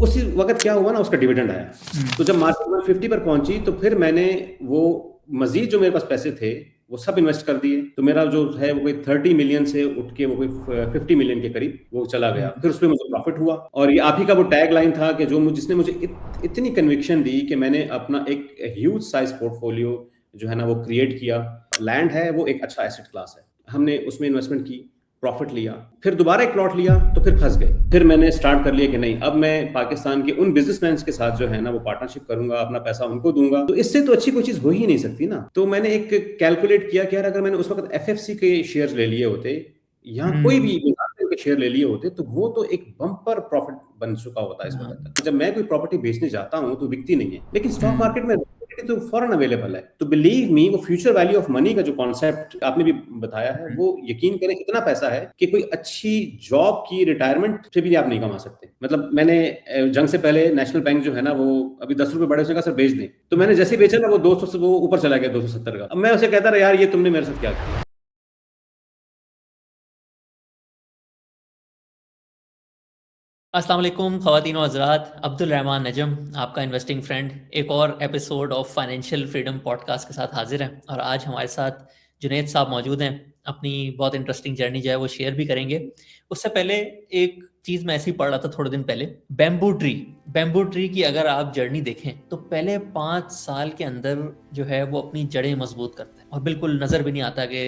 उसी वक्त क्या हुआ ना, उसका डिविडेंड आया। तो जब मार्केट 150 पर पहुंची तो फिर मैंने वो मजीद जो मेरे पास पैसे थे वो सब इन्वेस्ट कर दिए। तो मेरा जो है वो कोई 30 मिलियन से उठ के वो कोई 50 मिलियन के करीब वो चला गया। फिर उसमें मुझे प्रॉफिट हुआ। और ये आप ही का वो टैग लाइन था कि जिसने मुझे इतनी कन्विक्शन दी कि मैंने अपना एक ह्यूज साइज पोर्टफोलियो जो है ना वो क्रिएट किया। लैंड है वो एक अच्छा एसेट क्लास है, हमने उसमें इन्वेस्टमेंट की, प्रॉफिट लिया, फिर दोबारा एक प्लॉट लिया तो फिर फंस गए। फिर मैंने स्टार्ट कर लिया कि नहीं, अब मैं पाकिस्तान के उन बिजनेसमैन के साथ जो है ना वो पार्टनरशिप करूंगा, अपना पैसा उनको दूंगा। तो इससे तो अच्छी कोई चीज हो ही नहीं सकती ना। तो मैंने एक कैलकुलेट किया कि यार अगर मैंने उस वक्त एफएफसी के शेयर्स ले लिए होते या कोई भी के शेयर ले लिए होते तो वो तो एक बम्पर प्रॉफिट बन चुका होता है इस वक्त तक। जब मैं कोई प्रॉपर्टी बेचने जाता हूं तो बिकती नहीं है, लेकिन स्टॉक मार्केट में तो फॉरन अवेलेबल है। तो बिलीव मी, वो फ्यूचर वैल्यू ऑफ मनी का जो कॉन्सेप्ट आपने भी बताया है, वो यकीन करें इतना पैसा है कि कोई अच्छी जॉब की रिटायरमेंट से भी आप नहीं कमा सकते। मतलब मैंने जंग से पहले नेशनल बैंक जो है ना वो अभी 10 रुपए बढ़े, उसने कहा सर बेच दें। तो मैंने जैसे ही बेचा ना वो 200 से वो ऊपर चला गया 270 का। अब मैं उसे कहता रहा यार ये तुमने मेरे साथ क्या किया। अस्सलाम वालेकुम ख़वातीन और हज़रात, अब्दुल रहमान नजम आपका इन्वेस्टिंग फ्रेंड एक और episode of financial freedom podcast के साथ हाजिर है। और आज हमारे साथ जुनैद साहब मौजूद हैं। अपनी बहुत इंटरेस्टिंग जर्नी जो है वो शेयर भी करेंगे। उससे पहले एक चीज़ मैं ऐसे ही पढ़ रहा था थोड़े दिन पहले, बैम्बू ट्री की अगर आप जर्नी देखें तो पहले 5 साल के अंदर जो है वो अपनी जड़ें मजबूत करता है और बिल्कुल नज़र भी नहीं आता कि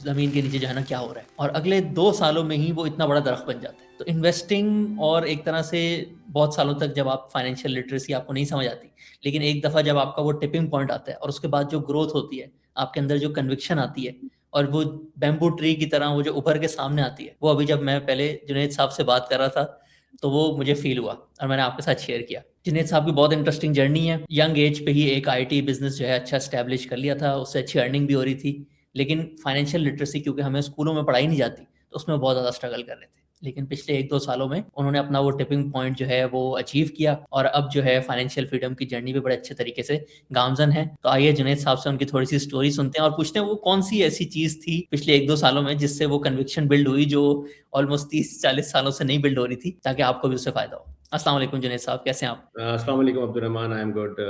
ज़मीन के नीचे जो है ना क्या हो रहा है, और अगले 2 सालों में ही वो इतना बड़ा दरख्त बन जाता है। तो इन्वेस्टिंग और एक तरह से बहुत सालों तक जब आप फाइनेंशियल लिटरेसी आपको नहीं समझ आती, लेकिन एक दफ़ा जब आपका वो टिपिंग पॉइंट आता है और उसके बाद जो ग्रोथ होती है, आपके अंदर जो कन्विक्शन आती है और वो बैम्बू ट्री की तरह वो जो उभर के सामने आती है, वो अभी जब मैं पहले जुनैद साहब से बात कर रहा था तो वो मुझे फील हुआ और मैंने आपके साथ शेयर किया। जुनैद साहब की बहुत इंटरेस्टिंग जर्नी है। यंग एज पे ही एक आईटी बिजनेस जो है अच्छा स्टैब्लिश कर लिया था, उससे अच्छी अर्निंग भी हो रही थी, लेकिन फाइनेंशियल लिटरेसी क्योंकि हमें स्कूलों में पढ़ाई नहीं जाती तो उसमें बहुत ज़्यादा स्ट्रगल कर रहे थे। लेकिन पिछले 1-2 सालों में उन्होंने अपना वो टिपिंग पॉइंट जो है वो अचीव किया और अब जो है फाइनेंशियल फ्रीडम की जर्नी भी बड़े अच्छे तरीके से गामजन है। तो आइए जुनैद साहब से उनकी थोड़ी सी स्टोरी सुनते हैं और पूछते हैं वो कौन सी ऐसी चीज़ थी पिछले 1-2 सालों में जिससे वो कन्विक्शन बिल्ड हुई जो ऑलमोस्ट 30-40 सालों से नहीं बिल्ड हो रही थी, ताकि आपको भी उससे फ़ायदा हो। अस्सलाम वालेकुम जुनैद साहब, कैसे हैं आप? अस्सलाम वालेकुम Abdul Rahman, I am good,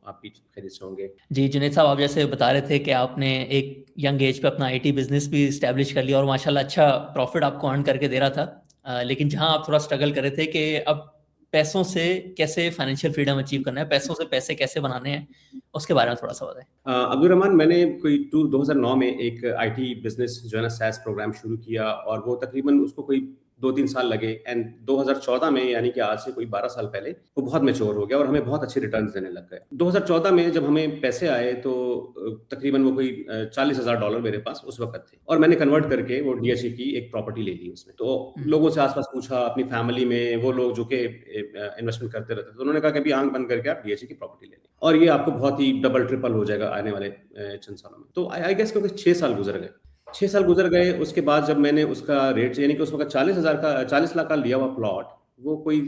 आप भी खैरियत से होंगे। जी, जुनैद साहब, आप जैसे बता रहे थे कि आपने एक यंग एज पे अपना आईटी बिज़नेस भी एस्टैब्लिश कर लिया और माशाल्लाह अच्छा प्रॉफिट आपको अर्न करके दे रहा था। लेकिन जहाँ आप थोड़ा स्ट्रगल कर रहे थे कि अब पैसों से कैसे फाइनेंशियल फ्रीडम अचीव करना है, पैसों से पैसे कैसे बनाने हैं, उसके बारे में थोड़ा-सा बताएँ। अब्दुल रहमान, मैंने कोई 2009 में एक आईटी बिजनेस जो है ना सैस प्रोग्राम शुरू किया और वो तकरीबन उसको कोई 2-3 साल लगे। एंड 2014 में, यानी कि आज से कोई 12 साल पहले, वो बहुत मैच्योर हो गया और हमें बहुत अच्छे रिटर्न्स देने लग गए। 2014 में जब हमें पैसे आए तो तकरीबन वो कोई $40,000 मेरे पास उस वक्त थे और मैंने कन्वर्ट करके वो डीएचए की एक प्रॉपर्टी ले ली उसमें। तो लोगों से आसपास पूछा, अपनी फैमिली में वो लोग जो कि इन्वेस्टमेंट करते रहते थे, तो उन्होंने कहा कि अभी आंख बंद करके आप डीएचए की प्रॉपर्टी ले लें और ये आपको बहुत ही डबल ट्रिपल हो जाएगा आने वाले चंद सालों में। तो आई गेस क्योंकि 6 साल गुजर गए। 6 साल गुजर गए, उसके बाद जब मैंने उसका रेट, यानी कि उस वक्त 40 लाख का लिया हुआ प्लॉट, वो कोई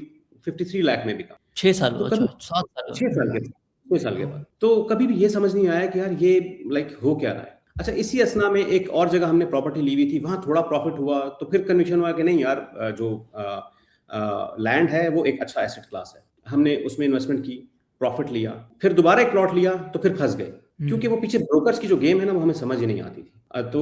53 लाख में बिका। 6 साल तो अच्छा, कभी 7 साल 6 साल के 6 साल के बाद तो कभी भी ये समझ नहीं आया कि यार ये लाइक हो क्या रहा है। अच्छा, इसी असना में एक और जगह हमने प्रॉपर्टी ली हुई थी, वहां थोड़ा प्रॉफिट हुआ तो फिर कन्विक्शन हुआ कि नहीं यार, जो लैंड है वो एक अच्छा एसेट क्लास है। हमने उसमें इन्वेस्टमेंट की, प्रॉफिट लिया, फिर दोबारा एक प्लॉट लिया तो फिर फंस गए क्योंकि वो पीछे ब्रोकर्स की जो गेम है ना वो हमें समझ ही नहीं आती थी। तो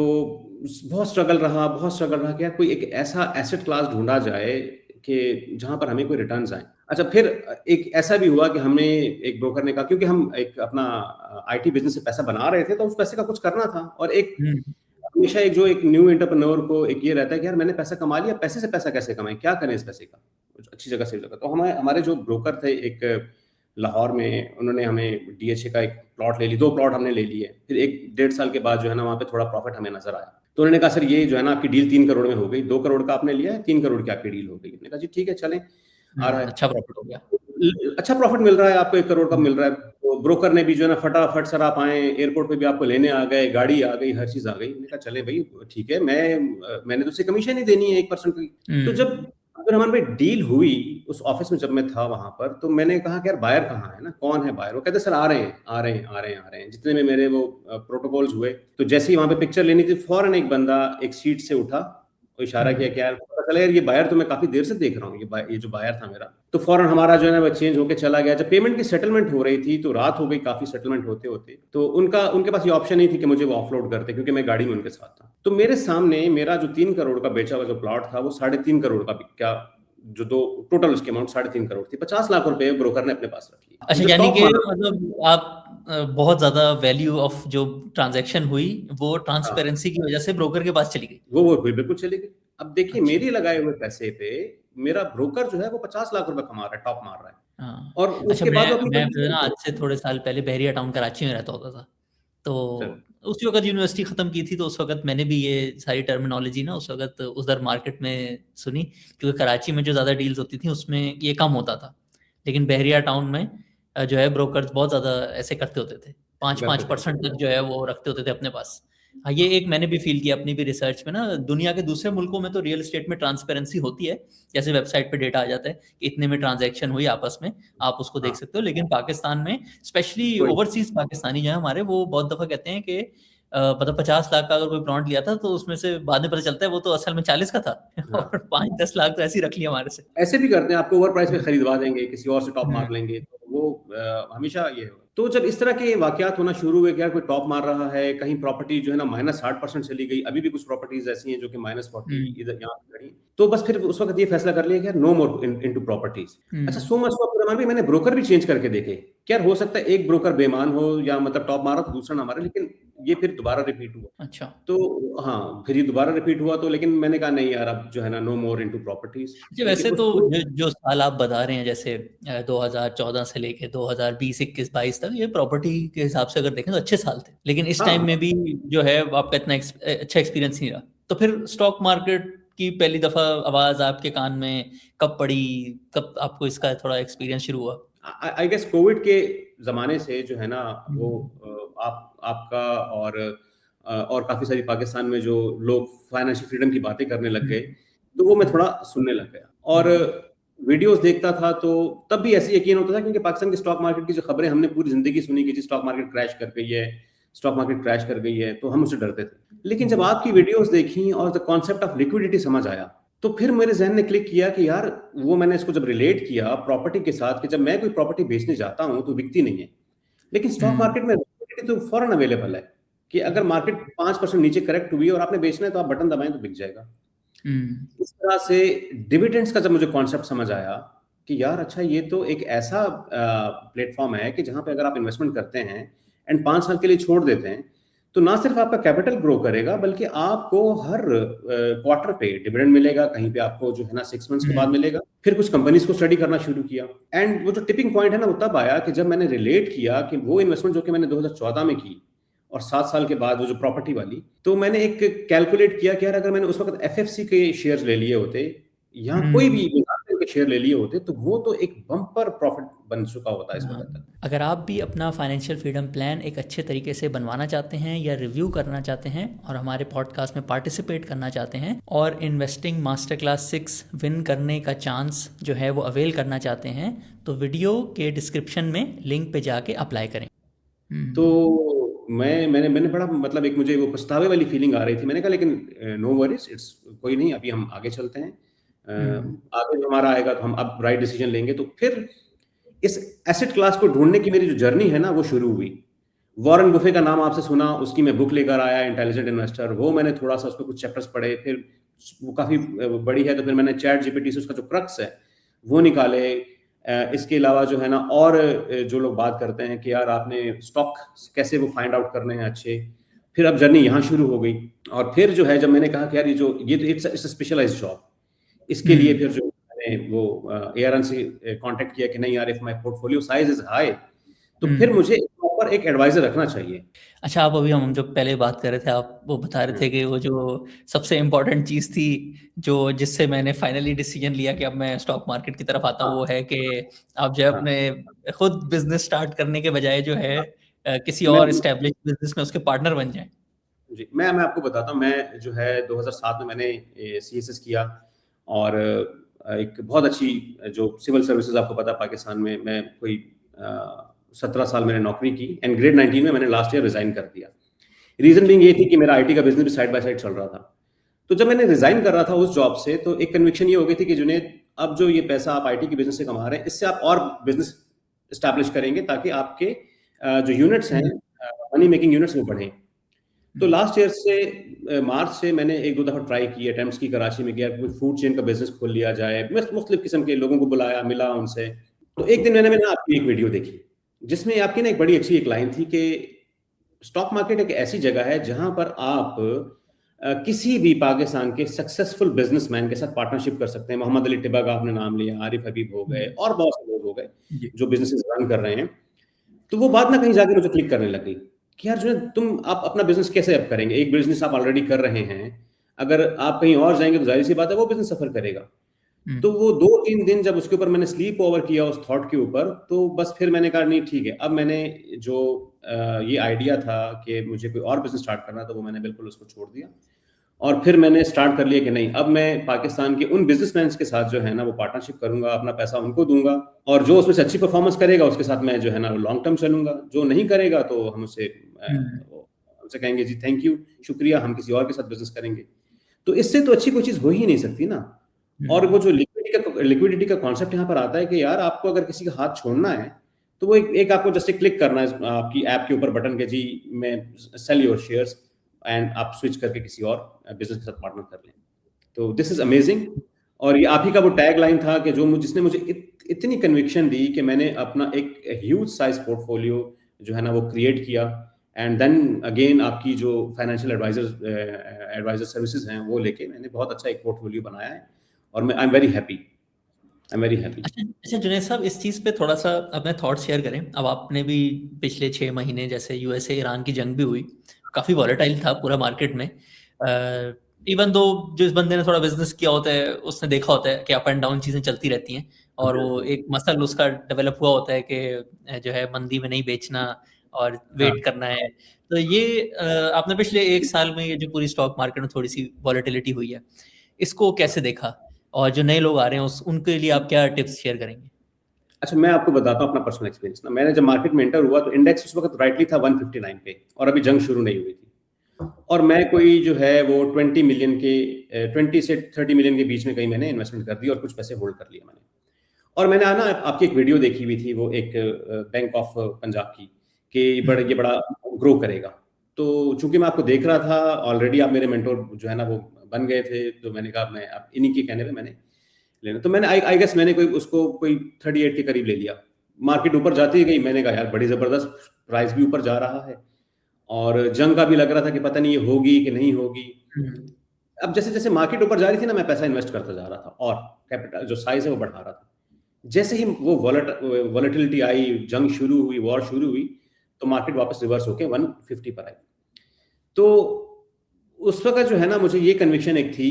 बहुत स्ट्रगल रहा कि यार कोई एक ऐसा एसेट क्लास ढूंढा जाए कि जहां पर हमें कोई रिटर्न्स आए। अच्छा, फिर एक ऐसा भी हुआ कि हमने, एक ब्रोकर ने कहा, क्योंकि हम एक अपना आईटी बिजनेस से पैसा बना रहे थे तो उस पैसे का कुछ करना था। और एक हुँ, हमेशा एक जो एक न्यू एंटरप्रेन्योर को एक ये रहता है कि यार मैंने पैसा कमा लिया, पैसे से पैसा कैसे कमाएं, क्या करें इस पैसे का, कुछ अच्छी जगह से जगह। तो हमें, हमारे जो ब्रोकर थे एक लाहौर में, उन्होंने हमें डीएचए का एक प्लॉट ले ली, 2 प्लॉट हमने ले लिए। फिर 1 डेढ़ साल के बाद जो है ना वहाँ पे थोड़ा प्रॉफिट हमें नजर आया। तो उन्होंने कहा सर ये जो है ना आपकी डील 3 करोड़ में हो गई, 2 करोड़ का आपने लिया है, 3 करोड़ की आपकी डील हो गई। मैंने कहा जी ठीक है चलें, आ रहा है। अच्छा प्रॉफिट हो गया। अच्छा प्रॉफिट मिल रहा है आपको, 1 करोड़ का मिल रहा है। तो ब्रोकर ने भी जो है ना फटाफट, सर आप आए, एयरपोर्ट पे भी आपको लेने आ गए, गाड़ी आ गई, हर चीज आ गई। मैंने कहा चले भाई ठीक है, मैंने तो उसे कमीशन ही देनी है 1% की। तो जब अगर हमारे में डील हुई उस ऑफिस में, जब मैं था वहां पर, तो मैंने कहा कि यार बायर कहाँ है ना, कौन है बायर। वो कहते सर आ रहे हैं आ रहे हैं आ रहे हैं आ रहे हैं। जितने में मेरे वो प्रोटोकॉल्स हुए, तो जैसे ही वहां पे पिक्चर लेनी थी, फौरन एक बंदा एक सीट से उठा तो इशारा किया कि यार पता चला यार ये बायर तो मैं काफी देर से देख रहा हूँ, ये जो बायर था मेरा, तो फौरन हमारा जो है ना वो चेंज होके चला गया। जब पेमेंट की सेटलमेंट हो रही थी तो रात हो गई काफी सेटलमेंट होते होते, तो उनके पास ये ऑप्शन नहीं थी कि मुझे वो ऑफलोड करते, क्योंकि मैं गाड़ी में उनके साथ था। तो मेरे सामने मेरा जो 3 करोड़ का बेचा हुआ जो प्लॉट था वो 3.5 करोड़ का क्या, जो दो टोटल उसकी अमाउंट 3.5 करोड़ थी, 50 लाख रुपए ब्रोकर ने अपने पास रख लिया। अच्छा, जब यानी टॉप कि मारा, मतलब आप बहुत ज्यादा वैल्यू ऑफ जो ट्रांजैक्शन हुई वो हाँ, ट्रांसपेरेंसी की वजह से ब्रोकर के पास चली गई। वो बिल्कुल चली गई। अब देखिए अच्छा। मेरे लगाए हुए पैसे पे मेरा ब्रोकर जो है वो 50 लाख रुपए कमा रहा है, टॉप मार रहा है, हाँ। और अच्छा, उसके बाद वो अपनी मैं फिर कंपनी ना आज को। से थोड़े साल पहले बहरिया टाउन कराची में रहता होता था, तो चलो, उसी वक्त यूनिवर्सिटी ख़त्म की थी, तो उस वक्त मैंने भी ये सारी टर्मिनोलॉजी ना उस वक्त उधर मार्केट में सुनी, क्योंकि कराची में जो ज़्यादा डील्स होती थी उसमें ये कम होता था, लेकिन बहरिया टाउन में जो है ब्रोकर्स बहुत ज़्यादा ऐसे करते होते थे, 5% तक जो है वो रखते होते थे अपने पास। हाँ, ये एक मैंने भी फील किया अपनी भी रिसर्च में ना, दुनिया के दूसरे मुल्कों में तो रियल एस्टेट में ट्रांसपेरेंसी होती है, जैसे वेबसाइट पे डेटा आ जाता है कि इतने में ट्रांजैक्शन हुई आपस में, आप उसको देख हाँ, सकते हो, लेकिन पाकिस्तान में स्पेशली कोई ओवरसीज पाकिस्तानी जो है हमारे, वो बहुत दफ़ा कहते हैं कि मतलब 50 लाख का अगर कोई प्लॉट लिया था तो उसमें से बाद में पता चलता है वो तो असल में 40 का था हाँ, और 5-10 लाख तो ऐसे ही रख लिया हमारे से। ऐसे भी करते हैं, आपको ओवर प्राइस पे हम्म, खरीदवा देंगे, किसी और से टॉप हम्म, मार लेंगे, तो वो हमेशा ये होगा। तो जब इस तरह के वाकयात होना शुरू हुए कि यार कोई टॉप मार रहा है, कहीं प्रॉपर्टी जो है ना -60% चली गई, अभी भी कुछ प्रॉपर्टीज ऐसी हैं जो कि -40 हम्म, इधर यहाँ पे खड़ी, तो बस फिर उस वक्त ये फैसला कर लिया कि यार नो मोर इनटू प्रॉपर्टीज। अच्छा, हम्म, सो मच हुआ भी, मैंने ब्रोकर भी चेंज करके देखे कि यार हो सकता है एक ब्रोकर बेईमान हो या मतलब टॉप मारा तो दूसरा ना मारे, लेकिन ये फिर दोबारा रिपीट हुआ। अच्छा। तो हाँ, फिर ये दोबारा रिपीट हुआ, तो लेकिन मैंने कहा नहीं यार, अब जो है ना नो मोर इनटू प्रॉपर्टीज। जी, लेकिन वैसे उस तो जो साल आप बता रहे हैं, जैसे 2014 से लेके 2020, 21, 22 तक, ये प्रॉपर्टी के हिसाब से अगर देखें तो अच्छे साल थे, लेकिन इस टाइम हाँ, में भी जो है आपका इतना अच्छा एक्सपीरियंस नहीं रहा। तो फिर स्टॉक मार्केट की पहली दफा आवाज आपके कान में कब पड़ी, कब आपको इसका थोड़ा एक्सपीरियंस शुरू हुआ? आई गेस कोविड के ज़माने से जो है ना वो हम्म, आपका और काफ़ी सारी पाकिस्तान में जो लोग फाइनेंशियल फ्रीडम की बातें करने लग गए, हम्म, तो वो मैं हम्म, थोड़ा सुनने लग गया, और हम्म, वीडियोज़ देखता था, तो तब भी ऐसे यकीन होता था, क्योंकि पाकिस्तान के स्टॉक मार्केट की जो खबरें हमने पूरी ज़िंदगी सुनी कि जी स्टॉक मार्केट क्रैश कर गई है, स्टॉक मार्केट क्रैश कर गई है, तो हम उससे डरते थे। लेकिन जब हम्म, आपकी वीडियोज़ देखी और द कॉन्सेप्ट ऑफ लिक्विडिटी समझ आया, तो फिर मेरे ज़हन ने क्लिक किया कि यार, वो मैंने इसको जब रिलेट किया प्रॉपर्टी के साथ, कि जब मैं कोई प्रॉपर्टी बेचने जाता हूँ तो बिकती नहीं है, लेकिन स्टॉक हम्म, मार्केट में लिक्विडिटी तो फौरन अवेलेबल है, कि अगर मार्केट 5% नीचे करेक्ट हुई है और आपने बेचना है तो आप बटन दबाएं तो बिक जाएगा। हम्म, इस तरह से डिविडेंड्स का जब मुझे कॉन्सेप्ट समझ आया कि यार अच्छा, ये तो एक ऐसा प्लेटफॉर्म है कि जहां पे अगर आप इन्वेस्टमेंट करते हैं एंड 5 साल के लिए छोड़ देते हैं, तो ना सिर्फ आपका कैपिटल ग्रो करेगा, बल्कि आपको हर क्वार्टर पे डिविडेंड मिलेगा, कहीं पे आपको जो है ना 6 मंथ्स के बाद हम्म, मिलेगा। फिर कुछ कंपनीज को स्टडी करना शुरू किया, एंड वो जो टिपिंग पॉइंट है ना वो तब आया कि जब मैंने रिलेट किया कि वो इन्वेस्टमेंट जो कि मैंने 2014 में की, और 7 साल के बाद वो जो प्रॉपर्टी वाली, तो मैंने एक कैलकुलेट किया कि यार अगर मैंने उस वक्त एफएफसी के शेयर्स ले लिए होते या कोई भी हम्म। मिलान के शेयर ले लिए होते, तो वो तो एक बम्पर प्रॉफिट बन चुका होता इस हाँ, वक्त तक। अगर आप भी अपना फाइनेंशियल फ्रीडम प्लान एक अच्छे तरीके से बनवाना चाहते हैं या रिव्यू करना चाहते हैं और हमारे पॉडकास्ट में पार्टिसिपेट करना चाहते हैं और इन्वेस्टिंग मास्टर क्लास 6 विन करने का चांस जो है वो अवेल करना चाहते हैं, तो वीडियो के डिस्क्रिप्शन में लिंक पे जाके अप्लाई करें। हम्म, तो मैंने मैंने बड़ा मतलब एक मुझे वो पछतावे वाली फीलिंग आ रही थी। मैंने कहा लेकिन नो वरीज, इट्स कोई नहीं, अभी हम आगे चलते हैं। हम्म, आगे जो हमारा आएगा तो हम अब राइट डिसीजन लेंगे। तो फिर इस एसेट क्लास को ढूंढने की मेरी जो जर्नी है ना वो शुरू हुई। वॉरेन बुफे का नाम आपसे सुना, उसकी मैं बुक लेकर आया इंटेलिजेंट इन्वेस्टर, वो मैंने थोड़ा सा उसमें कुछ चैप्टर्स पढ़े, फिर वो काफ़ी बड़ी है, तो फिर मैंने चैट जीपीटी से उसका जो क्रक्स है वो निकाले। इसके अलावा जो है ना, और जो लोग बात करते हैं कि यार आपने स्टॉक कैसे वो फाइंड आउट करने हैं अच्छे, फिर अब जर्नी यहाँ शुरू हो गई। और फिर जो है जब मैंने कहा कि यार ये तो इट्स स्पेशलाइज्ड जॉब, इसके लिए हम्म, फिर जो मैंने वो एआरएन से कांटेक्ट किया कि नहीं यार, if my portfolio size is high, तो फिर हम्म। मुझे प्रॉपर एक एडवाइजर रखना चाहिए। अच्छा, आप अभी हम जो पहले बात कर रहे थे, आप वो बता रहे हम्म, थे कि वो जो सबसे इम्पोर्टेंट चीज़ थी जो जिससे मैंने फाइनली डिसीजन लिया कि अब मैं स्टॉक मार्केट की तरफ आता हूँ, वो हाँ, है कि आप जो है हाँ, अपने खुद बिजनेस स्टार्ट करने के बजाय जो है हाँ। किसी मैं और एस्टेब्लिश बिजनेस में उसके पार्टनर बन जाएं। जी, मैं आपको बताता हूँ, मैं जो है 2007 में मैंने सीएसएस किया, और एक बहुत अच्छी जो सिविल सर्विसेज आपको पता है पाकिस्तान में, मैं कोई 17 साल मैंने नौकरी की, एंड ग्रेड 19 में मैंने लास्ट ईयर रिजाइन कर दिया। रीजन अच्छा। बीइंग ये थी कि मेरा आईटी का बिजनेस भी साइड बाय साइड चल रहा था। तो जब मैंने रिजाइन कर रहा था उस जॉब से, तो एक कन्विक्शन ये हो गई थी कि जुनेद, अब जो ये पैसा आप आईटी के बिजनेस से कमा रहे हैं, इससे आप और बिजनेस एस्टैब्लिश करेंगे ताकि आपके जो यूनिट्स हैं, मनी मेकिंग यूनिट्स, वो बढ़ें। तो लास्ट ईयर से मार्च से मैंने एक दो दफा ट्राई किए, अटेम्प्ट्स की, कराची में गया, कोई फूड चेन का बिजनेस खोल लिया जाए, मुख्तलिफ किस्म के लोगों को बुलाया, मिला उनसे। तो एक दिन मैंने आपकी एक वीडियो देखी जिसमें आपकी ना एक बड़ी अच्छी एक लाइन थी कि स्टॉक मार्केट एक ऐसी जगह है जहां पर आप किसी भी पाकिस्तान के सक्सेसफुल बिजनेसमैन के साथ पार्टनरशिप कर सकते हैं। मोहम्मद अली टिब्बा का आपने नाम लिया, आरिफ हबीब हो गए और बहुत से लोग हो गए जो बिजनेस रन कर रहे हैं। तो वो बात ना कहीं जाके मुझे क्लिक करने लगी कि यार जो तुम आप अपना बिजनेस कैसे अप करेंगे, एक बिजनेस आप ऑलरेडी कर रहे हैं, अगर आप कहीं और जाएंगे तो जाहिर सी बात है वो बिजनेस सफर करेगा। तो वो 2-3 दिन जब उसके ऊपर मैंने स्लीप ओवर किया उस थॉट के ऊपर, तो बस फिर मैंने कहा नहीं ठीक है, अब मैंने जो ये आइडिया था कि मुझे कोई और बिजनेस स्टार्ट करना, तो वो मैंने बिल्कुल उसको छोड़ दिया। और फिर मैंने स्टार्ट कर लिया कि नहीं, अब मैं पाकिस्तान के उन बिजनेसमैन के साथ जो है ना वो पार्टनरशिप करूंगा, अपना पैसा उनको दूंगा, और जो उसमें से अच्छी परफॉर्मेंस करेगा उसके साथ मैं जो है ना वो लॉन्ग टर्म चलूंगा, जो नहीं करेगा तो हम उससे कहेंगे जी थैंक यू, शुक्रिया, हम किसी और के साथ बिजनेस करेंगे। तो इससे तो अच्छी कोई चीज हो ही नहीं सकती ना। और वो जो लिक्विडिटी का कॉन्सेप्ट यहाँ पर आता है कि यार आपको अगर किसी का हाथ छोड़ना है तो वो एक आपको जस्ट क्लिक करना है आपकी ऐप के ऊपर बटन के, जी मैं सेल योर शेयर्स, एंड आप स्विच करके किसी और बिजनेस के साथ पार्टनर कर लें। तो दिस इज अमेजिंग। और ये आप ही का वो टैग लाइन था कि जिसने मुझे इतनी कन्विक्शन दी कि मैंने अपना एक ह्यूज साइज पोर्टफोलियो जो है ना वो क्रिएट किया, एंड देन अगेन आपकी जो फाइनेंशियल एडवाइजर सर्विसेज हैं वो लेके मैंने बहुत अच्छा एक पोर्टफोलियो बनाया है, और मैं आई एम वेरी हैप्पी। अच्छा जुनैद साहब, इस चीज़ पे थोड़ा सा अपने थॉट्स शेयर करें। अब आपने भी पिछले 6 महीने, जैसे यूएसए ईरान की जंग भी हुई, काफ़ी वॉलेटाइल था पूरा मार्केट में। इवन दो जो इस बंदे ने थोड़ा बिजनेस किया होता है उसने देखा होता है कि अप एंड डाउन चीज़ें चलती रहती हैं, और वो एक मसल उसका डेवलप हुआ होता है कि जो है मंदी में नहीं बेचना और वेट करना है। तो ये आपने पिछले 1 साल में ये जो पूरी स्टॉक मार्केट में थोड़ी सी वॉलेटिलिटी हुई है, इसको कैसे देखा? और जो नए लोग आ रहे हैं उनके लिए आप क्या टिप्स शेयर करेंगे? अच्छा, मैं आपको बताता हूँ अपना पर्सनल एक्सपीरियंस ना। मैंने जब मार्केट में एंटर हुआ तो इंडेक्स उस वक्त राइटली था 159 पे, और अभी जंग शुरू नहीं हुई थी, और मैं कोई जो है वो 20 मिलियन के 20 से 30 मिलियन के बीच में कहीं मैंने इन्वेस्टमेंट कर दी और कुछ पैसे होल्ड कर लिए मैंने। और मैंने ना आपकी एक वीडियो देखी हुई थी, वो एक बैंक ऑफ पंजाब की, कि ये बड़ा ग्रो करेगा। तो चूंकि मैं आपको देख रहा था ऑलरेडी, आप मेरे मेंटोर जो है ना वो बन गए थे, तो मैंने कहा मैं अब इन्हीं के कहने पे मैंने लेना। तो मैंने आई गेस मैंने कोई 38 के करीब ले लिया। मार्केट ऊपर जाती गई, मैंने कहा यार बड़ी जबरदस्त, प्राइस भी ऊपर जा रहा है, और जंग का भी लग रहा था कि पता नहीं ये होगी कि नहीं होगी। अब जैसे जैसे मार्केट ऊपर जा रही थी ना, मैं पैसा इन्वेस्ट करता जा रहा था और कैपिटल जो साइज है वो बढ़ा रहा था। जैसे ही वो वॉलेटिलिटी आई, जंग शुरू हुई, वॉर शुरू हुई, तो मार्केट वापस रिवर्स होके 150 पर आई। तो उस वक्त जो है ना मुझे ये कन्विक्शन एक थी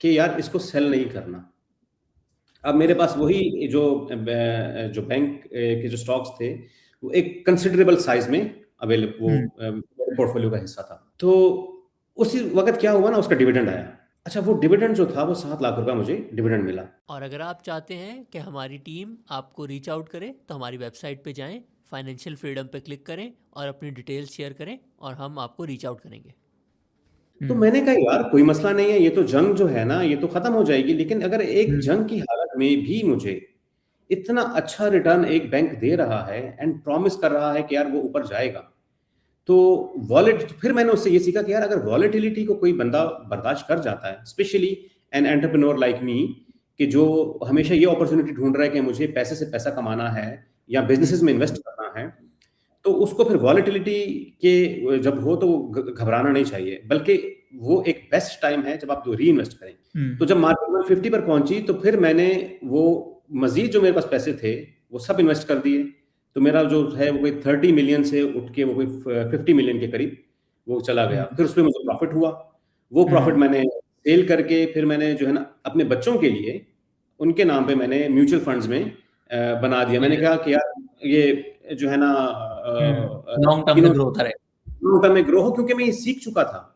कि यार इसको सेल नहीं करना। अब मेरे पास वही जो बैंक के जो स्टॉक्स थे वो एक कंसिडरेबल साइज में अवेलेबल, वो पोर्टफोलियो का हिस्सा था। तो उसी वक्त क्या हुआ ना, उसका डिविडेंड आया। अच्छा, वो डिविडेंड जो था वो 7 लाख रुपया मुझे डिविडेंड मिला। और अगर आप चाहते हैं कि हमारी टीम आपको रीच आउट करे तो हमारी वेबसाइट पे जाएं, फाइनेंशियल फ्रीडम पे क्लिक करें और अपनी डिटेल्स शेयर करें और हम आपको रीच आउट करेंगे। तो मैंने कहा यार कोई मसला नहीं है, ये तो जंग जो है ना ये तो खत्म हो जाएगी, लेकिन अगर एक जंग की हालत में भी मुझे इतना अच्छा रिटर्न एक बैंक दे रहा है एंड प्रॉमिस कर रहा है कि यार वो ऊपर जाएगा, तो फिर मैंने उससे ये सीखा कि यार अगर वॉलेटिलिटी को कोई बंदा बर्दाश्त कर जाता है, specially an entrepreneur like me, कि जो हमेशा ये अपॉर्चुनिटी ढूंढ रहा है कि मुझे पैसे से पैसा कमाना है या बिजनेसेस में इन्वेस्ट करना है, तो उसको फिर वॉलेटिलिटी के जब हो तो घबराना नहीं चाहिए, बल्कि वो एक बेस्ट टाइम है जब आप री इन्वेस्ट करें। तो जब मार्केट 150 पर पहुंची तो फिर मैंने वो मजीद जो मेरे पास पैसे थे वो सब इन्वेस्ट कर दिए। तो मेरा जो है वो कोई 30 मिलियन से उठ के वो कोई 50 मिलियन के करीब वो चला गया। फिर उसमें मुझे प्रॉफिट हुआ, वो प्रॉफिट मैंने सेल करके फिर मैंने जो है ना अपने बच्चों के लिए उनके नाम पे मैंने म्यूचुअल फंड्स में बना दिया। मैंने कहा कि यार ये जो है ना लॉन्ग टर्म में ग्रो होता रहे, लॉन्ग टर्म में ग्रो हो, क्योंकि मैं ये सीख चुका था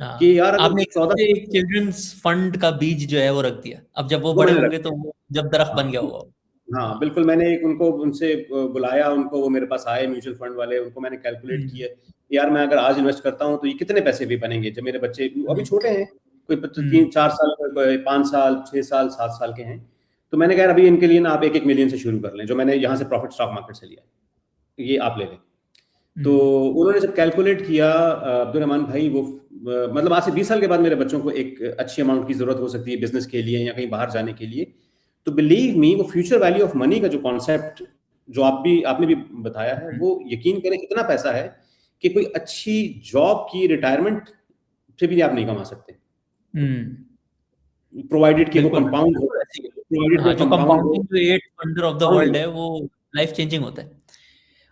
कि यार आपने एक चिल्ड्रंस फंड का बीज जो है वो रख दिया। अब जब वो बड़े होंगे तो वो जब दरख्त बन गया होगा। हाँ बिल्कुल, मैंने उनसे बुलाया, उनको वो मेरे पास आए म्यूचुअल फंड वाले, उनको मैंने कैलकुलेट किया यार मैं अगर आज इन्वेस्ट करता हूँ तो ये कितने पैसे भी बनेंगे जब मेरे बच्चे अभी छोटे हैं, कोई 3-4 साल, कोई 5 साल, 6 साल, 7 साल के हैं। तो मैंने कहा अभी इनके लिए ना आप 1-1 मिलियन से शुरू कर लें, जो मैंने यहाँ से प्रॉफिट स्टॉक मार्केट से लिया, ये आप ले लें। तो उन्होंने जब कैलकुलेट किया, अब्दुल रहमान भाई, वो मतलब आज से 20 साल के बाद मेरे बच्चों को एक अच्छी अमाउंट की जरूरत हो सकती है बिजनेस के लिए या कहीं बाहर जाने के लिए, तो बिलीव मी, वो फ्यूचर वैल्यू ऑफ मनी का जो कॉन्सेप्ट जो आपने भी बताया है, वो यकीन करें इतना पैसा है कि कोई अच्छी जॉब की रिटायरमेंट से भी आप नहीं कमा सकते, प्रोवाइडेड कि वो कंपाउंड हो। हाँ, जो कंपाउंडिंग जो 8 वंडर ऑफ द वर्ल्ड है, वो लाइफ चेंजिंग होता है।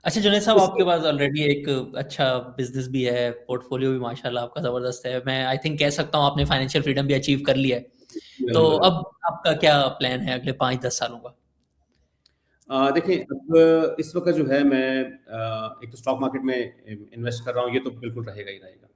अच्छा जुनैद साहब, आपके पास ऑलरेडी एक अच्छा बिजनेस भी है, पोर्टफोलियो भी माशाल्लाह आपका जबरदस्त है। मैं आई थिंक कह सकता हूँ आपने फाइनेंशियल फ्रीडम भी अचीव कर लिया है। तो अब आपका क्या प्लान है अगले 5-10 सालों का? देखिए, अब इस वक्त जो है मैं एक तो स्टॉक मार्केट में इन्वेस्ट कर रहा हूँ, ये तो बिल्कुल रहेगा ही रहेगा,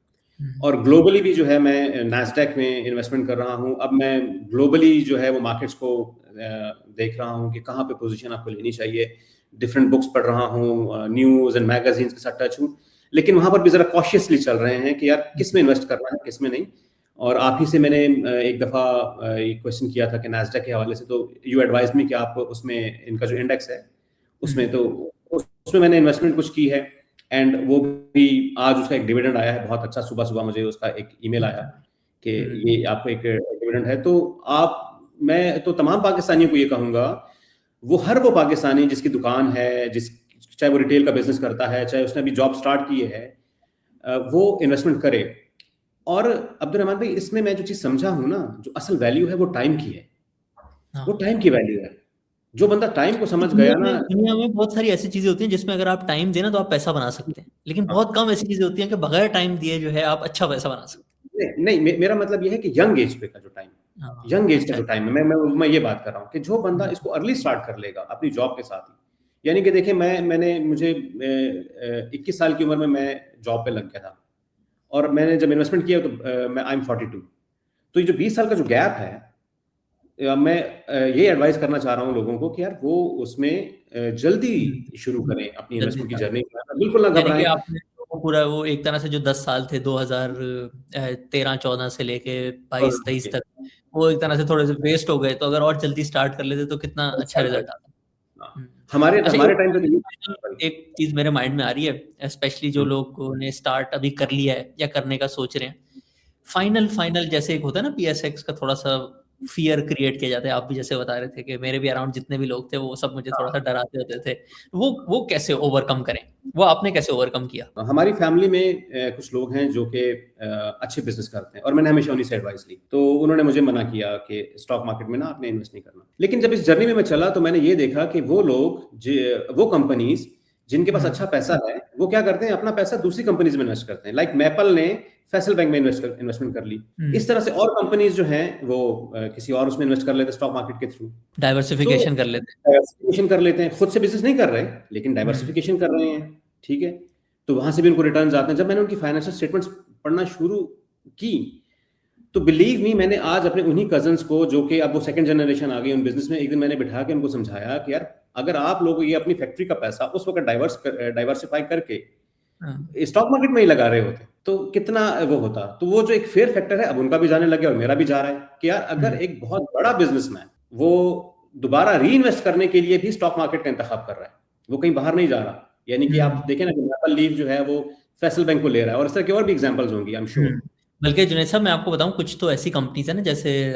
और ग्लोबली भी जो है मैं नैस्डैक में इन्वेस्टमेंट कर रहा हूँ। अब मैं ग्लोबली जो है वो मार्केट्स को देख रहा हूँ कि कहाँ पे पोजीशन आपको लेनी चाहिए, डिफरेंट बुक्स पढ़ रहा हूँ, न्यूज़ एंड मैगजीन्स के साथ टच हूँ, लेकिन वहाँ पर भी ज़रा कॉशियसली चल रहे हैं कि यार किस में इन्वेस्ट करना है, किस में नहीं। और आप ही से मैंने एक दफ़ा एक क्वेश्चन किया था कि नैस्डैक के हवाले से, तो यू एडवाइज मी कि आप उसमें इनका जो इंडेक्स है उसमें, तो उसमें मैंने इन्वेस्टमेंट कुछ की है, एंड वो भी आज उसका एक डिविडेंड आया है बहुत अच्छा। सुबह सुबह मुझे उसका एक ईमेल आया कि ये आपको एक डिविडेंड है। तो मैं तो तमाम पाकिस्तानियों को ये कहूँगा, हर वो पाकिस्तानी जिसकी दुकान है, चाहे वो रिटेल का बिजनेस करता है, चाहे उसने अभी जॉब स्टार्ट की है, वो इन्वेस्टमेंट करे। और अब्दुल रहमान भाई, इसमें मैं जो चीज़ समझा हूँ ना, जो असल वैल्यू है वो टाइम की है, वो टाइम की वैल्यू है। जो बंदा टाइम को समझ गया ना, दुनिया में बहुत सारी ऐसी चीजें होती हैं जिसमें अगर आप टाइम देना तो आप पैसा बना सकते हैं, लेकिन बहुत कम ऐसी चीजें होती हैं कि बगैर टाइम दिए जो है आप अच्छा पैसा बना सकते हैं। नहीं, मेरा मतलब ये है कि यंग एज पे का जो टाइम, यंग एज का जो टाइम है, मैं ये बात कर रहा हूँ कि जो बंदा इसको अर्ली स्टार्ट कर लेगा अपनी जॉब के साथ ही, यानी कि देखिए मुझे 21 साल की उम्र में मैं जॉब पे लग गया था, और मैंने जब इन्वेस्टमेंट किया तो मैं आई एम 42। तो ये जो 20 साल का जो गैप है, मैं ये एडवाइस करना चाह रहा हूँ लोगों को कि यार वो उसमें जल्दी शुरू करें अपनी इन्वेस्टमेंट की जर्नी, बिल्कुल ना घबराएं। आपने पूरा वो एक तरह से जो 10 साल थे 2013-14 से लेके 22-23 तक, वो एक तरह से थोड़े से वेस्ट हो गए, तो अगर और जल्दी स्टार्ट कर लेते तो कितना अच्छा रिजल्ट आता। हमारे टाइम पे एक चीज मेरे माइंड में आ रही है, स्पेशली जो लोगों ने स्टार्ट अभी कर लिया है या करने का सोच रहे हैं, फाइनल जैसे एक होता है ना PSX का, थोड़ा सा फियर क्रिएट किया जाता है। आप भी जैसे बता रहे थे कि मेरे भी अराउंड जितने भी लोग थे वो सब मुझे थोड़ा सा डराते होते थे, वो कैसे ओवरकम करें, वो आपने कैसे ओवरकम किया? हमारी फैमिली में कुछ लोग हैं जो कि अच्छे बिजनेस करते हैं, और मैंने हमेशा उन्हीं से एडवाइस ली, तो उन्होंने मुझे मना किया कि स्टॉक मार्केट में ना आपने इन्वेस्ट नहीं करना। लेकिन जब इस जर्नी में मैं चला तो मैंने ये देखा कि वो कंपनीज जिनके पास अच्छा पैसा है, वो क्या करते हैं, अपना पैसा दूसरी कंपनीज में इन्वेस्ट करते हैं। लाइक मैपल ने फैसल बैंक में इन्वेस्टमेंट कर ली, इस तरह से और कंपनीज जो हैं वो किसी और उसमें इन्वेस्ट कर लेते हैं स्टॉक मार्केट के थ्रू, डाइवर्सिफिकेशन कर लेते हैं। खुद से बिजनेस नहीं कर रहे, लेकिन डाइवर्सिफिकेशन कर रहे हैं, ठीक है। तो वहां से भी उनको रिटर्न्स आते हैं। जब मैंने उनकी फाइनेंशियल स्टेटमेंट्स पढ़ना शुरू की, तो बिलीव मी, मैंने आज अपने उन्हीं कजन्स को, जो कि अब वो सेकंड जनरेशन आ गई उन बिजनेस में, एक दिन मैंने बिठा के उनको समझाया कि यार अगर आप लोग ये अपनी फैक्ट्री का पैसा उस वक्त डाइवर्सिफाई करके स्टॉक मार्केट में ही लगा रहे होते तो कितना वो होता। तो वो जो एक फेयर फैक्टर है, अब उनका भी जाने लगे और मेरा भी जा रहा है कि यार अगर एक बहुत बड़ा बिजनेसमैन वो दोबारा री इन्वेस्ट करने के लिए भी स्टॉक मार्केट का इंतखाब कर रहा है, वो कहीं बाहर नहीं जा रहा। यानी कि आप देखें ना कि मैपल लीफ जो है वो फैसल बैंक को ले रहा है, और इस तरह के और भी एग्जांपल्स होंगी, आई एम श्योर। बल्कि जुनैद साहब, मैं आपको बताऊं, कुछ तो ऐसी कंपनीज है ना, जैसे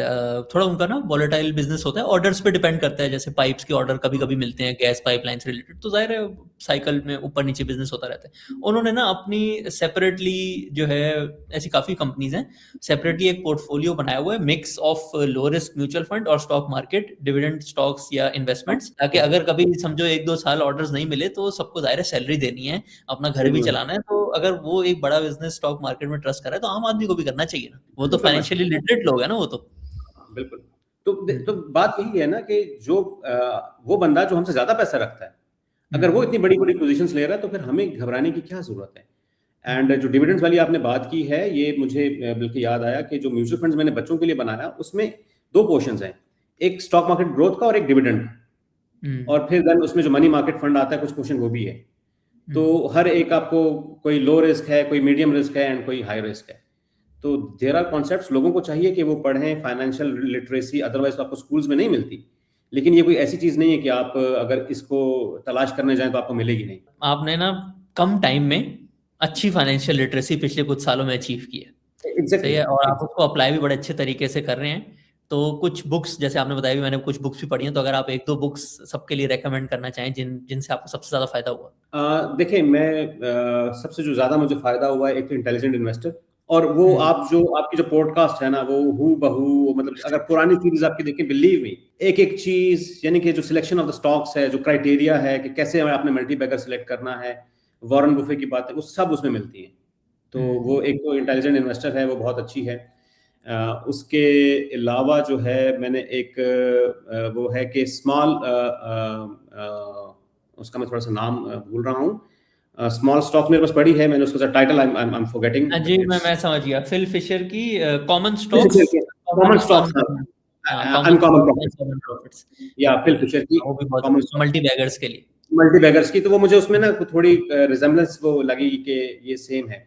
थोड़ा उनका ना वॉलेटाइल बिजनेस होता है, ऑर्डर्स पे डिपेंड करता है। जैसे पाइप्स के ऑर्डर कभी कभी मिलते हैं, गैस पाइपलाइन से रिलेटेड, तो जाहिर है साइकिल में ऊपर नीचे बिजनेस होता रहता है। उन्होंने ना अपनी सेपरेटली जो है, ऐसी काफी कंपनीज हैं, सेपरेटली एक पोर्टफोलियो बनाया हुआ है, mix of low risk mutual fund और स्टॉक मार्केट डिविडेंड स्टॉक्स या इन्वेस्टमेंट्स, ताकि अगर कभी समझो 1-2 साल ऑर्डर्स नहीं मिले तो सबको जाहिर है सैलरी देनी है, अपना घर भी चलाना है, तो अगर वो एक बड़ा बिजनेस स्टॉक मार्केट में ट्रस्ट कर रहा है तो आम आदमी को भी करना चाहिए ना। वो तो फाइनेंशियली लिटरेट लोग है ना, वो तो बिल्कुल। तो बात यही है ना कि जो वो बंदा जो हमसे ज्यादा पैसा रखता है, अगर वो इतनी बड़ी बड़ी पोजीशंस ले रहा है तो फिर हमें घबराने की क्या जरूरत है। एंड जो डिविडेंड्स वाली आपने बात की है, ये मुझे बिल्कुल याद आया कि जो म्यूचुअल फंड्स मैंने बच्चों के लिए बनाया, उसमें 2 पोर्शंस हैं, एक स्टॉक मार्केट ग्रोथ का और एक डिविडेंड का, और फिर देन उसमें जो मनी मार्केट फंड आता है कुछ पोर्शन वो भी है। तो हर एक आपको कोई लो रिस्क है, कोई मीडियम रिस्क है एंड कोई हाई रिस्क है। तो देयर आर कॉन्सेप्ट्स लोगों को चाहिए कि वो पढ़ें, फाइनेंशियल लिटरेसी अदरवाइज तो आपको स्कूल्स में नहीं मिलती। लेकिन ये कोई ऐसी चीज़ नहीं है कि आप अगर इसको तलाश करने जाएँ तो आपको मिलेगी नहीं। आपने ना कम टाइम में अच्छी फाइनेंशियल लिटरेसी पिछले कुछ सालों में अचीव की है। सही एग्ज़ैक्टली, है, और आप उसको अप्लाई भी बड़े अच्छे तरीके से कर रहे हैं। तो कुछ बुक्स जैसे आपने बताया भी, मैंने कुछ बुक्स भी पढ़ी हैं, तो अगर आप 1-2 बुक्स सबके लिए रेकमेंड करना चाहें जिनसे आपको सबसे ज़्यादा फ़ायदा हुआ? देखिए मैं सबसे जो ज़्यादा मुझे फ़ायदा हुआ है एक तो इंटेलिजेंट इन्वेस्टर, और वो आप जो आपकी जो पॉडकास्ट है ना वो हूबहू, मतलब अगर पुरानी सीरीज़ आपकी देखें, बिलीव मी, एक-एक चीज़ यानी कि जो सिलेक्शन ऑफ द स्टॉक्स है, जो क्राइटेरिया है कि कैसे आपने मल्टीबैगर सेलेक्ट करना है, वॉरेन बुफे की बातें, वो सब उसमें मिलती हैं। तो वो एक तो इंटेलिजेंट इन्वेस्टर है, वो बहुत अच्छी है। उसके अलावा जो है मैंने एक वो है कि स्मॉल उसका मैं थोड़ा-सा नाम भूल रहा हूँ। स्मॉल स्टॉक मेरे पास पड़ी है, मैंने उसका टाइटल आई एम फॉरगेटिंग हाँ जी, बट इट्स मैं समझ गया। फिल फिशर की common stocks, common stocks, uncommon, हाँ, common uncommon stocks and profits, common profits. या फिल बिल्कुल, फिशर की वो भी बहुत कॉमन स्टॉक्स, मल्टी बैगर्स के लिए। मल्टी बैगर्स की, तो वो मुझे उसमें ना थोड़ी रिजेम्बलेंस वो लगी कि ये सेम है।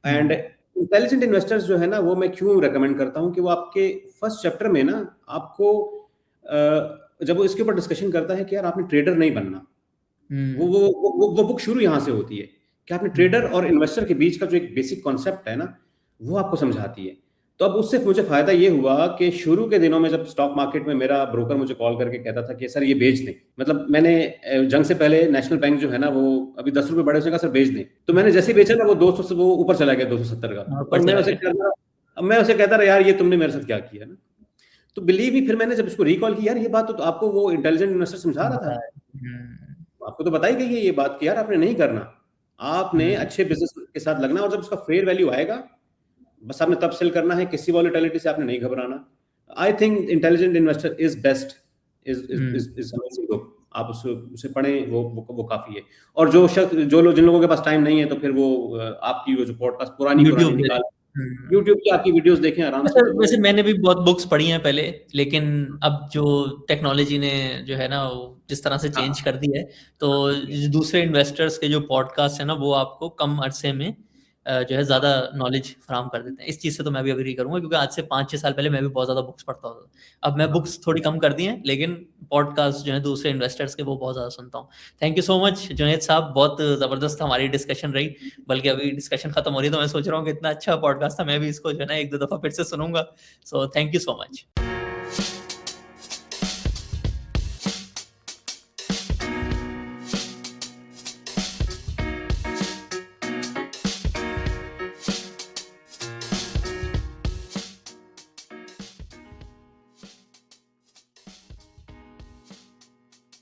एंड इंटेलिजेंट इन्वेस्टर्स जो है ना, वो मैं क्यों रेकमेंड करता हूँ कि वो आपके फर्स्ट चैप्टर में ना आपको जब वो इसके ऊपर डिस्कशन करता है कि यार आपने ट्रेडर नहीं बनना, वो बुक शुरू यहाँ से होती है कि आपने ट्रेडर और इन्वेस्टर के बीच का जो एक बेसिक कॉन्सेप्ट है ना, वो आपको समझाती है। तो अब उससे मुझे फायदा ये हुआ कि शुरू के दिनों में जब स्टॉक मार्केट में मेरा ब्रोकर मुझे कॉल करके कहता था कि सर ये बेच दें, मतलब मैंने जंग से पहले नेशनल बैंक जो है ना वो अभी 10 रुपए बढ़े, उसने कहा सर बेच दें, तो मैंने जैसे ही बेचा ना वो 200 से वो ऊपर चला गया 270 का, और मैं उसे कहता रहा यार ये तुमने मेरे साथ क्या किया ना। तो बिलीव मी, फिर मैंने जब इसको रिकॉल किया, यार ये बात तो आपको वो इंटेलिजेंट इन्वेस्टर समझा रहा था, आपको तो बताई गई है ये बात कि यार आपने नहीं करना, आपने अच्छे बिजनेस के साथ लगना, और जब उसका फेयर वैल्यू आएगा बस आपने तब सेल करना है, किसी वॉलेटिलिटी से आपने नहीं घबराना। I think intelligent investor is best, is amazing book, आप उसे पढ़ें, वो काफी है। और जो शख्स जो लोग जिन लोगों के पास टाइम नहीं है तो फिर वो आपकी वो जो पॉडकास्ट पुरानी निकाल, यूट्यूब की आपकी वीडियोस देखें आराम से। तो वैसे मैंने भी बहुत बुक्स पढ़ी हैं पहले, लेकिन अब जो टेक्नोलॉजी ने जो है ना वो जिस तरह से चेंज कर दी है, तो दूसरे इन्वेस्टर्स के जो पॉडकास्ट है ना वो आपको कम अरसे में जो है ज़्यादा नॉलेज फराहम कर देते हैं। इस चीज़ से तो मैं भी अग्री करूँगा, क्योंकि आज से 5-6 साल पहले मैं भी बहुत ज़्यादा बुक्स पढ़ता होता था। अब मैं बुक्स थोड़ी कम कर दी हैं, लेकिन पॉडकास्ट जो है दूसरे इन्वेस्टर्स के वो बहुत ज़्यादा सुनता हूँ। Thank you so much Junaid साहब, बहुत ज़बरदस्त हमारी डिस्कशन रही। बल्कि अभी डिस्कशन खत्म हो रही है तो मैं सोच रहा हूँ कि इतना अच्छा पॉडकास्ट था, मैं भी इसको जो है ना 1-2 दफ़ा फिर से सुनूंगा। So thank you so much.